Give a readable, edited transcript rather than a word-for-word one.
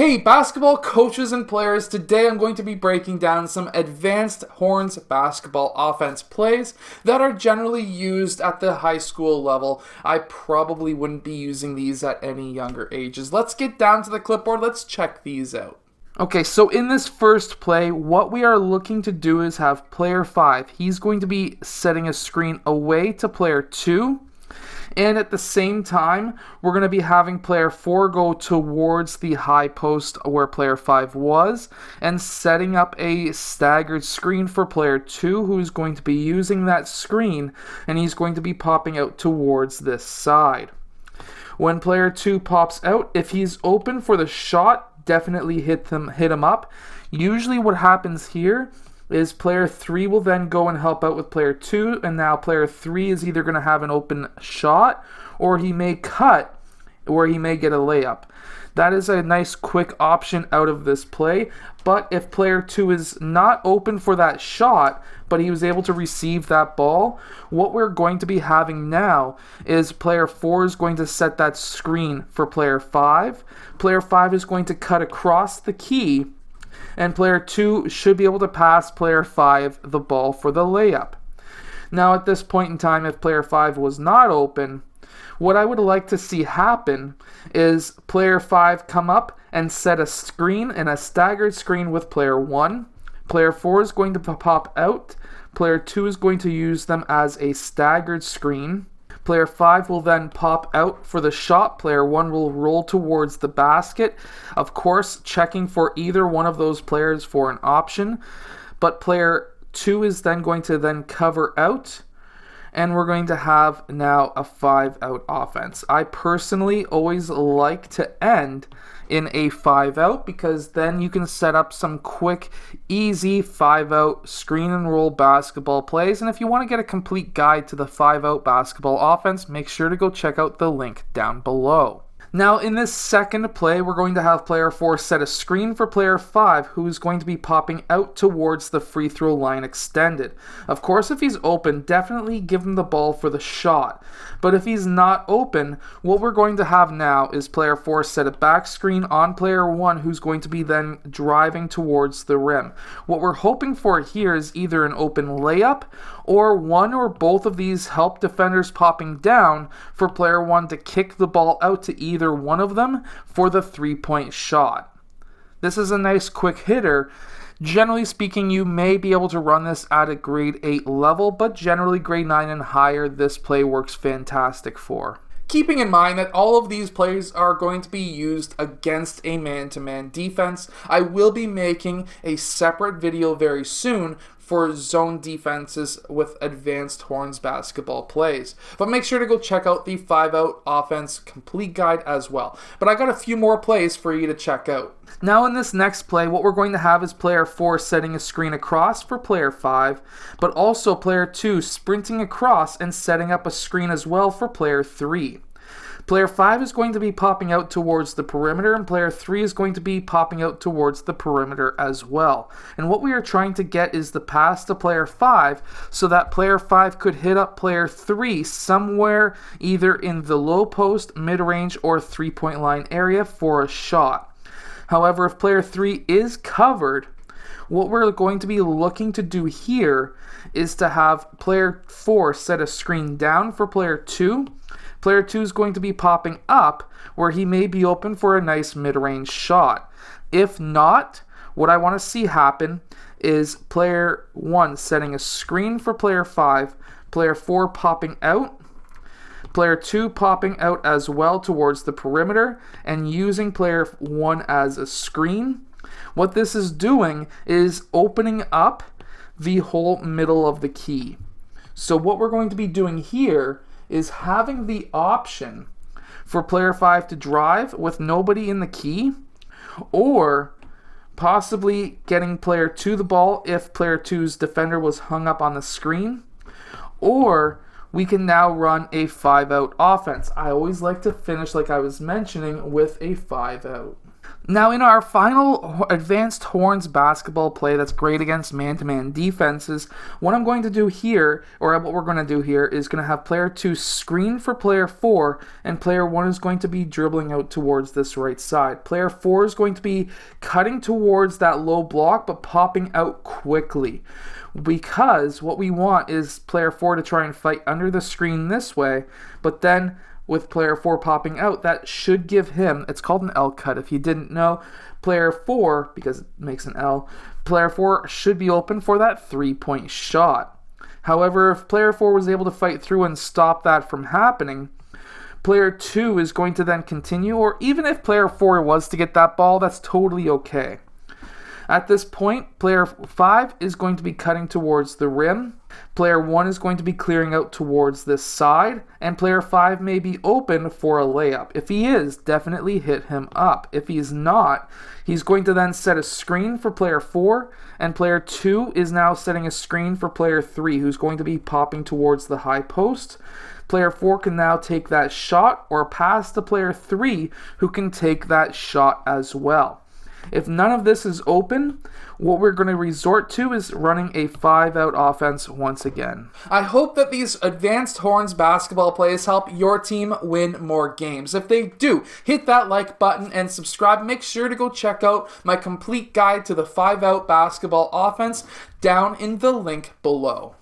Hey basketball coaches and players, today I'm going to be breaking down some advanced horns basketball offense plays that are generally used at the high school level. I probably wouldn't be using these at any younger ages. Let's get down to the clipboard, let's check these out. Okay, so in this first play, what we are looking to do is have player 5. He's going to be setting a screen away to player 2. And at the same time, we're going to be having player 4 go towards the high post where player 5 was and setting up a staggered screen for player 2, who's going to be using that screen, and he's going to be popping out towards this side. When player 2 pops out, if he's open for the shot, definitely hit him up. Usually what happens here is player 3 will then go and help out with player 2, and now player 3 is either going to have an open shot, or he may cut, or he may get a layup. That is a nice quick option out of this play, but if player 2 is not open for that shot, but he was able to receive that ball, what we're going to be having now is player 4 is going to set that screen for player 5. Player 5 is going to cut across the key, and player 2 should be able to pass player 5 the ball for the layup. Now at this point in time, if player 5 was not open, what I would like to see happen is player 5 come up and set a screen and a staggered screen with player 1. Player 4 is going to pop out. Player 2 is going to use them as a staggered screen. Player 5 will then pop out for the shot. Player 1 will roll towards the basket. Of course, checking for either one of those players for an option. But player 2 is then going to then cover out. And we're going to have now a 5-out offense. I personally always like to end in a 5-out because then you can set up some quick, easy 5-out screen and roll basketball plays. And if you want to get a complete guide to the 5-out basketball offense, make sure to go check out the link down below. Now in this second play, we're going to have player 4 set a screen for player 5, who is going to be popping out towards the free throw line extended. Of course, if he's open, definitely give him the ball for the shot. But if he's not open, what we're going to have now is player 4 set a back screen on player 1, who's going to be then driving towards the rim. What we're hoping for here is either an open layup or one or both of these help defenders popping down for player 1 to kick the ball out to either one of them for the 3-point shot. This is a nice quick hitter. Generally speaking, you may be able to run this at a grade 8 level, but generally grade 9 and higher, this play works fantastic for. Keeping in mind that all of these plays are going to be used against a man-to-man defense, I will be making a separate video very soon for zone defenses with advanced horns basketball plays. But make sure to go check out the 5-out offense complete guide as well. But I got a few more plays for you to check out. Now in this next play, what we're going to have is player 4 setting a screen across for player 5, but also player 2 sprinting across and setting up a screen as well for player 3. Player 5 is going to be popping out towards the perimeter, and player 3 is going to be popping out towards the perimeter as well. And what we are trying to get is the pass to player 5 so that player 5 could hit up player 3 somewhere either in the low post, mid-range, or 3-point line area for a shot. However, if player 3 is covered, what we're going to be looking to do here is to have player 4 set a screen down for player 2. Player 2 is going to be popping up where he may be open for a nice mid-range shot. If not, what I want to see happen is player 1 setting a screen for player 5, player 4 popping out, player 2 popping out as well towards the perimeter, and using player 1 as a screen. What this is doing is opening up the whole middle of the key. So what we're going to be doing here is having the option for player 5 to drive with nobody in the key, or possibly getting player 2 the ball if player 2's defender was hung up on the screen, or we can now run a 5-out offense. I always like to finish, like I was mentioning, with a 5-out. Now, in our final advanced horns basketball play that's great against man-to-man defenses, what I'm going to do here, or what we're going to do here, is going to have player 2 screen for player 4, and player 1 is going to be dribbling out towards this right side. Player 4 is going to be cutting towards that low block, but popping out quickly. Because what we want is player 4 to try and fight under the screen this way, but then with player 4 popping out, that should give him, it's called an L cut if you didn't know, player 4, because it makes an L, player 4 should be open for that 3-point shot. However, if player 4 was able to fight through and stop that from happening, player 2 is going to then continue, or even if player 4 was to get that ball, that's totally okay. At this point, player 5 is going to be cutting towards the rim. Player 1 is going to be clearing out towards this side, and player 5 may be open for a layup. If he is, definitely hit him up. If he's not, he's going to then set a screen for player 4, and player 2 is now setting a screen for player 3, who's going to be popping towards the high post. Player 4 can now take that shot or pass to player 3, who can take that shot as well. If none of this is open, what we're going to resort to is running a 5-out offense once again. I hope that these advanced horns basketball plays help your team win more games. If they do, hit that like button and subscribe. Make sure to go check out my complete guide to the 5-out basketball offense down in the link below.